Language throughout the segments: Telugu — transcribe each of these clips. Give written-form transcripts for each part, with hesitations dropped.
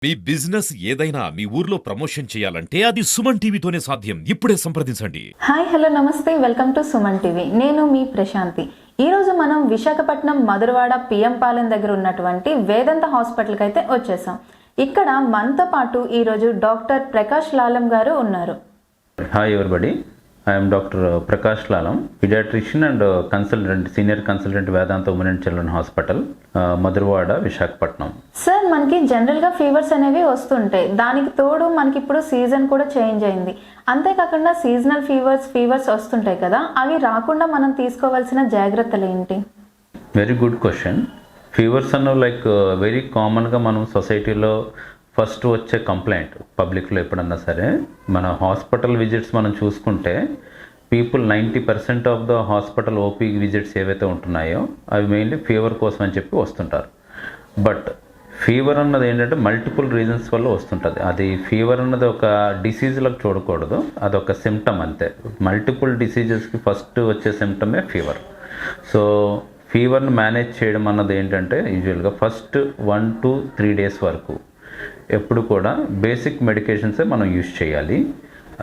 మీ బిజినెస్ ఏదైనా మీ ఊర్లో ప్రమోషన్ చేయాలంటే అది సుమన్ టీవీతోనే సాధ్యం. ఇప్పుడే సంప్రదించండి. హాయ్ హలో నమస్తే, వెల్కమ్ టు సుమన్ టీవీ. నేను మీ ప్రశాంతి. ఈరోజు మనం విశాఖపట్నం మధురవాడ పిఎం పాలెం దగ్గర ఉన్నటువంటి వేదాంత హాస్పిటల్కి అయితే వచ్చేసాం. ఇక్కడ మనతో పాటు ఈరోజు డాక్టర్ ప్రకాష్ లాలం గారు ఉన్నారు. Hi everybody, I am Dr. Prakash Lalam, pediatrician and consultant, senior consultant Vedanta Women and Children Hospital, Madhurwada, Visakhapatnam. Sir, మనకి జనరల్గా ఫీవర్స్ అనేవి వస్తుంటాయి. దానికి తోడు మనకి ఇప్పుడు సీజన్ కూడా చేంజ్ అయింది. అంతేకాకుండా సీజనల్ ఫీవర్స్ వస్తుంటాయి కదా, అవి రాకుండా మనం తీసుకోవాల్సిన జాగ్రత్తలు ఏంటి? Very good question. ఫీవర్స్ అన్న లైక్ వెరీ కామన్గా మనం సొసైటీలో ఫస్ట్ వచ్చే కంప్లైంట్ పబ్లిక్లో ఎప్పుడన్నా సరే, మన హాస్పిటల్ విజిట్స్ మనం చూసుకుంటే people 90% of the hospital OP visits ఏవైతే ఉంటున్నాయో అవి మెయిన్లీ ఫీవర్ కోసం అని చెప్పి వస్తుంటారు. బట్ ఫీవర్ అన్నది ఏంటంటే మల్టిపుల్ రీజన్స్ వల్ల వస్తుంటుంది. అది ఫీవర్ అన్నది ఒక డిసీజ్లకు చూడకూడదు, అదొక సిమ్టమ్ అంతే. మల్టిపుల్ డిసీజెస్కి ఫస్ట్ వచ్చే సిమ్టమే ఫీవర్. సో ఫీవర్ని మేనేజ్ చేయడం అన్నది ఏంటంటే యూజువల్గా ఫస్ట్ 1 to 3 days వరకు ఎప్పుడు కూడా బేసిక్ మెడికేషన్సే మనం యూజ్ చేయాలి.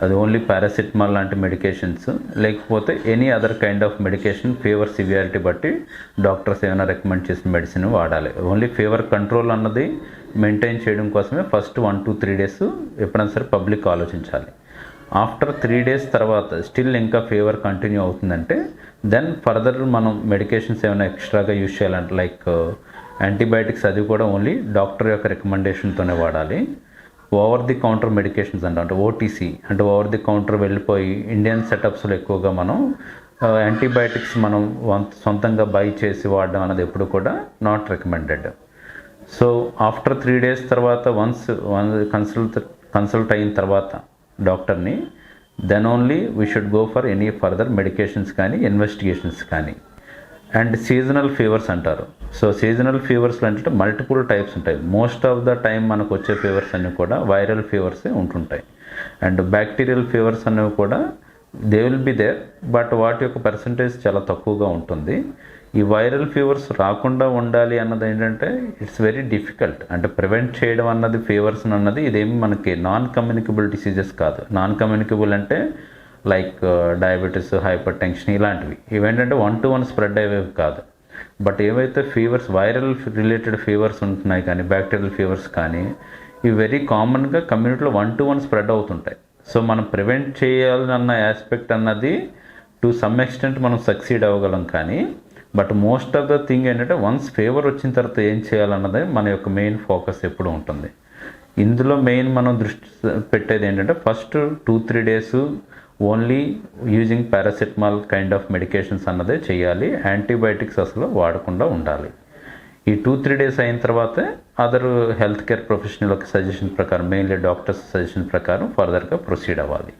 అది ఓన్లీ పారాసిటమాల్ లాంటి మెడికేషన్స్, లేకపోతే any other kind of medication fever severity బట్టి డాక్టర్స్ ఏమైనా రికమెండ్ చేసిన మెడిసిన్ వాడాలి. ఓన్లీ ఫీవర్ కంట్రోల్ అన్నది మెయింటైన్ చేయడం కోసమే ఫస్ట్ 1 to 3 days ఎప్పుడైనా సరే పబ్లిక్ ఆలోచించాలి. ఆఫ్టర్ 3 days తర్వాత స్టిల్ ఇంకా ఫీవర్ కంటిన్యూ అవుతుందంటే దెన్ ఫర్దర్ మనం మెడికేషన్స్ ఏమైనా ఎక్స్ట్రాగా యూజ్ చేయాలంటే లైక్ యాంటీబయాటిక్స్, అది కూడా ఓన్లీ డాక్టర్ యొక్క రికమెండేషన్తోనే వాడాలి. ఓవర్ ది కౌంటర్ మెడికేషన్స్ అంటే ఓటీసీ అంటే ఓవర్ ది కౌంటర్ వెళ్ళిపోయి ఇండియన్ సెటప్స్లో ఎక్కువగా మనం యాంటీబయాటిక్స్ మనం సొంతంగా బై చేసి వాడడం అనేది ఎప్పుడు కూడా not recommended. So after 3 days తర్వాత వన్స్ కన్సల్ట్ అయిన తర్వాత డాక్టర్ని then only we should go for any further medications కానీ ఇన్వెస్టిగేషన్స్ కానీ. అండ్ సీజనల్ ఫీవర్స్ అంటారు. సో సీజనల్ ఫీవర్స్లో అంటే మల్టిపుల్ టైప్స్ ఉంటాయి. మోస్ట్ ఆఫ్ ద టైం మనకు వచ్చే ఫీవర్స్ అన్నీ కూడా వైరల్ ఫీవర్సే ఉంటుంటాయి. అండ్ బ్యాక్టీరియల్ ఫీవర్స్ అనేవి కూడా they will be there, but వాటి యొక్క పర్సంటేజ్ చాలా తక్కువగా ఉంటుంది. ఈ వైరల్ ఫీవర్స్ రాకుండా ఉండాలి అన్నది ఏంటంటే ఇట్స్ వెరీ డిఫికల్ట్. అంటే ప్రివెంట్ చేయడం అన్నది ఫీవర్స్ అన్నది ఇదేమి మనకి నాన్ కమ్యూనికబుల్ డిసీజెస్ కాదు. నాన్ కమ్యూనికబుల్ అంటే లైక్ డయాబెటీస్, హైపర్ టెన్షన్ ఇలాంటివి. ఇవేంటంటే 1 to 1 స్ప్రెడ్ అయ్యేవి కాదు. బట్ ఏవైతే ఫీవర్స్ వైరల్ రిలేటెడ్ ఫీవర్స్ ఉంటున్నాయి కానీ బ్యాక్టీరియల్ ఫీవర్స్ కానీ ఇవి వెరీ కామన్గా కమ్యూనిటీలో 1 to 1 స్ప్రెడ్ అవుతుంటాయి. సో మనం ప్రివెంట్ చేయాలన్న ఆస్పెక్ట్ అన్నది టు సమ్ ఎక్స్టెంట్ మనం సక్సీడ్ అవ్వగలం కానీ, but most of the thing ఏంటంటే వన్స్ ఫీవర్ వచ్చిన తర్వాత ఏం చేయాలన్నది మన యొక్క మెయిన్ ఫోకస్ ఎప్పుడు ఉంటుంది. ఇందులో మెయిన్ మనం దృష్టి పెట్టేది ఏంటంటే first 2-3 days only using paracetamol kind of medications అన్నదే చేయాలి. యాంటీబయాటిక్స్ అసలు వాడకుండా ఉండాలి. ఈ 2-3 days అయిన తర్వాతే అదర్ హెల్త్ కేర్ ప్రొఫెషనల్ యొక్క సజెషన్ ప్రకారం, మెయిన్లీ డాక్టర్స్ సజెషన్ ప్రకారం ఫర్దర్గా ప్రొసీడ్ అవ్వాలి.